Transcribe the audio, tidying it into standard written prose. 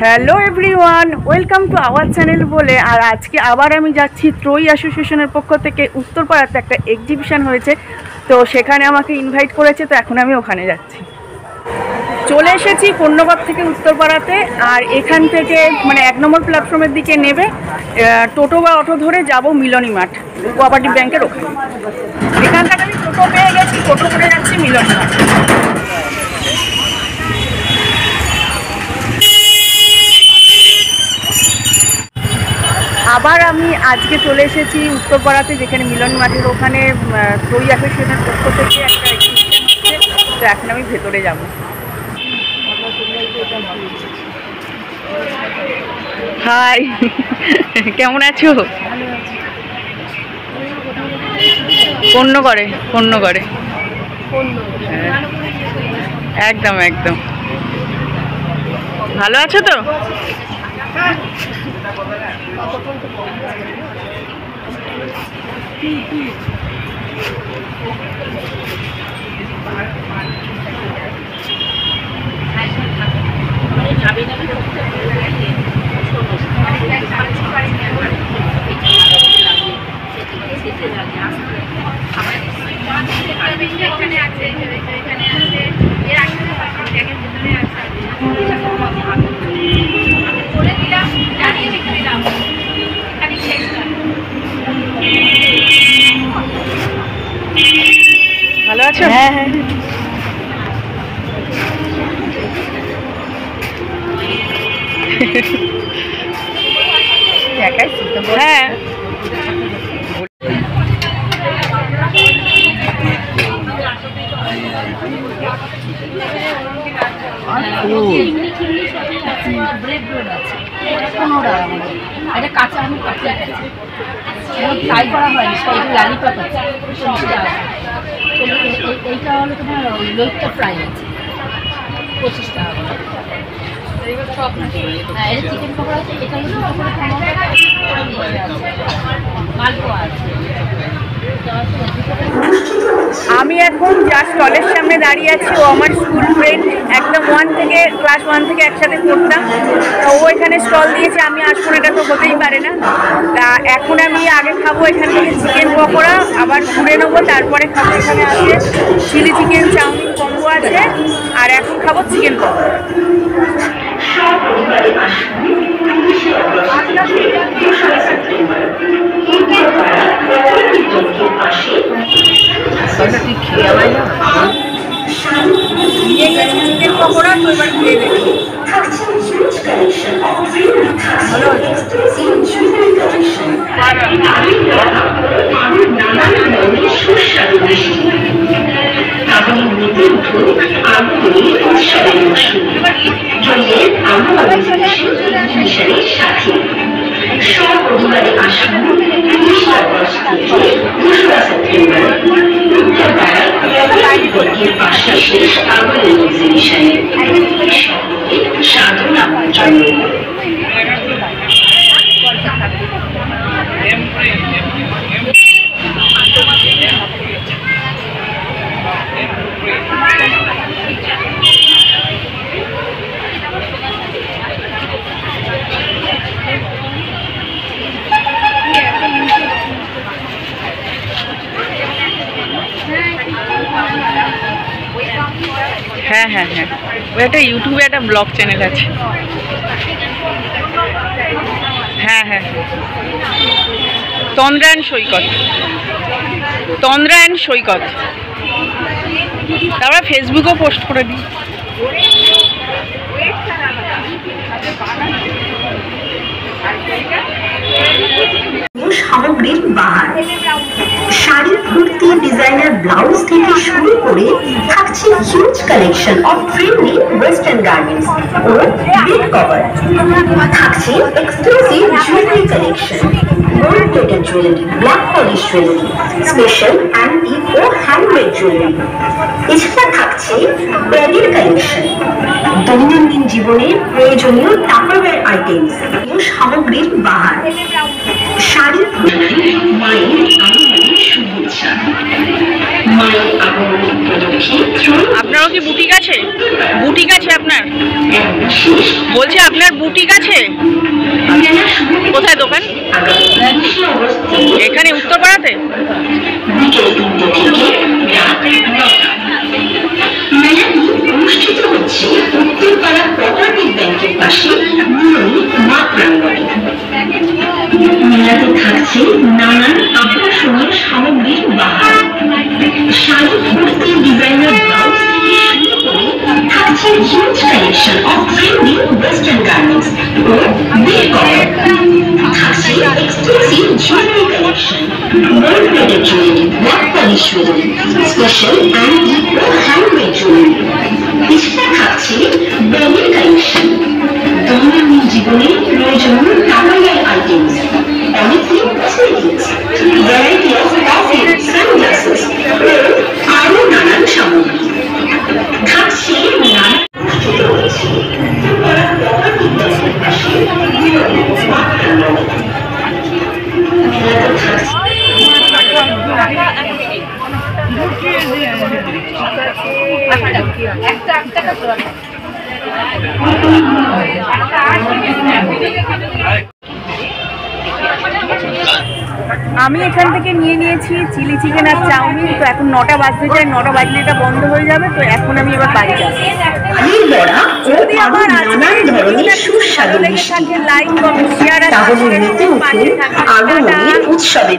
Hello everyone, welcome to our channel বলে। আর আজকে আবার আমি যাচ্ছি ত্রয়ী অ্যাসোসিয়েশনের পক্ষ থেকে উত্তরপাড়াতে একটা এক্সিবিশন হয়েছে, তো সেখানে আমাকে ইনভাইট করেছে, তো এখন আমি ওখানে যাচ্ছি। চলে এসেছি পণ্যবাগ থেকে উত্তরপাড়াতে। আর এখান থেকে মানে 1 নম্বর প্ল্যাটফর্মের দিকে নেবে টোটো বা অটো ধরে যাব মিলনী মাঠ, কোঅপারেটিভ ব্যাংকের ওখানে। এখান থেকে আমি টোটো পেয়ে গেছি, টোটো করে যাচ্ছি মিলনী মাঠ। আবার আমি আজকে চলে এসেছি উত্তরপাড়াতে, যেখানে মিলন মাঠের ওখানে ত্রয়ী অ্যাসোসিয়েশনের পক্ষ থেকে একটা এক্সিবিশন হচ্ছে, তো এখন আমি ভেতরে যাব। হাই, কেমন আছো? পণ্য করে একদম একদম ভালো আছো তো? ভালো আছো? হ্যাঁ হ্যাঁ হ্যাঁ। এটা কাঁচা আমি কাঁচা ফ্রাই করা হয়নি, লালিপপ আছে, এইটা হলো তোমার লইটটা ফ্রাই আছে 25 টাকা। হ্যাঁ, এটা চিকেন পকোড়া আছে, এটা হলো মালপোয়া আছে। আমি এখন যা স্টলের সামনে দাঁড়িয়ে আছি, ও আমার স্কুল ফ্রেন্ড, একদম ক্লাস 1 থেকে একসাথে পড়তাম। তো ও এখানে স্টল দিয়েছে, আমি আসবো না, এটা তো হতেই পারে না। তা এখন আমি আগে খাবো এখান থেকে চিকেন পকোড়া, আবার ঘুরে নেবো, তারপরে খাবো এখানে আছে চিলি চিকেন চাউমিন কম্বো আছে, আর এখন খাবো চিকেন পকোড়া। চিকেন পকোড়া তো এবার খেয়ে দেখি। হ্যাঁ হ্যাঁ হ্যাঁ, ওই একটা ইউটিউবে একটা ব্লগ চ্যানেল আছে। হ্যাঁ হ্যাঁ, তন্দ্রায়ণ সৈকত। তারপরে ফেসবুকেও পোস্ট করে দিই। সামগ্রীর বাহার, শাড়ি, কুর্তি, ডিজাইনার ব্লাউজ থেকে শুরু করে থাকছে huge collection of trendy western garments ও বেড কভার। থাকছে exclusive jewellery collection, gold plated jewellery, black polish jewellery, special antique ও হ্যান্ডমেড জুয়েলারি। এছাড়া থাকছে ব্যাগের কালেকশন, দৈনন্দিন জীবনের প্রয়োজনীয় টাপারওয়্যার আইটেমস, সামগ্রীর বাহার, শাড়ি, মায়ের আগমনের শুভেচ্ছা, মায়ের আগমন উপলক্ষে আপনারও কি বুটিক আছে? বুটিক আছে আপনার? বিশেষ বলছি আপনার বুটিক আছে? মেলা শুরু কোথায় দোকান? আগামী 20শে আগস্ট থেকে এখানে উত্তরপাড়াতে? বিকেল 3টে থেকে রাত 9টা। মেলাটি অনুষ্ঠিত হচ্ছে উত্তরপাড়া কোঅপারেটিভ ব্যাংকের পাশে নিয়মিত মা প্রাঙ্গণে। মেলাতে থাকছে নানান আকর্ষণীয় সামগ্রীর বাহার, শাড়ি, কুর্তি, ডিজাইনার ব্লাউজ থেকে শুরু করে থাকছে huge collection of trendy western garments ও বিগ কভার। থাকছে exclusive jewellery collection, gold plated jewellery, black polish jewellery, special antique ও হ্যান্ডমেড জুয়েলারি। এছাড়া থাকছে ব্যাগের কালেকশন, দৈনন্দিন জীবনে প্রয়োজনীয় টাকার আইটেমস, অনেকগুলি cosmetics, variety of coffee, sunglasses ও আরো নানান সামগ্রী। থাকছে নানান অনুষ্ঠিত হচ্ছে উত্তরপাড়া কোঅপারেটিভ ব্যাংকের পাশে নিয়মিত মা প্রাঙ্গণে। মেলাতে থাকছে আমি এখান থেকে নিয়ে নিয়েছি চিলি চিকেন আর চাউমিন। তো এখন 9টা বাজতে যায়, 9টা বাজলে এটা বন্ধ হয়ে যাবে। তো এখন আমি এবার বাড়ি যাবো। আলুর বড়া ও যদি আরো আমার নানান ধরনের সুস্বাদু লেগে মিষ্টি, থাকে লাইক কমেন্ট শেয়ার আর তাহলে সাবস্ক্রাইব মেতে করে পাশে উঠুন থাকবেন। আগমনী টাটা। উৎসবে।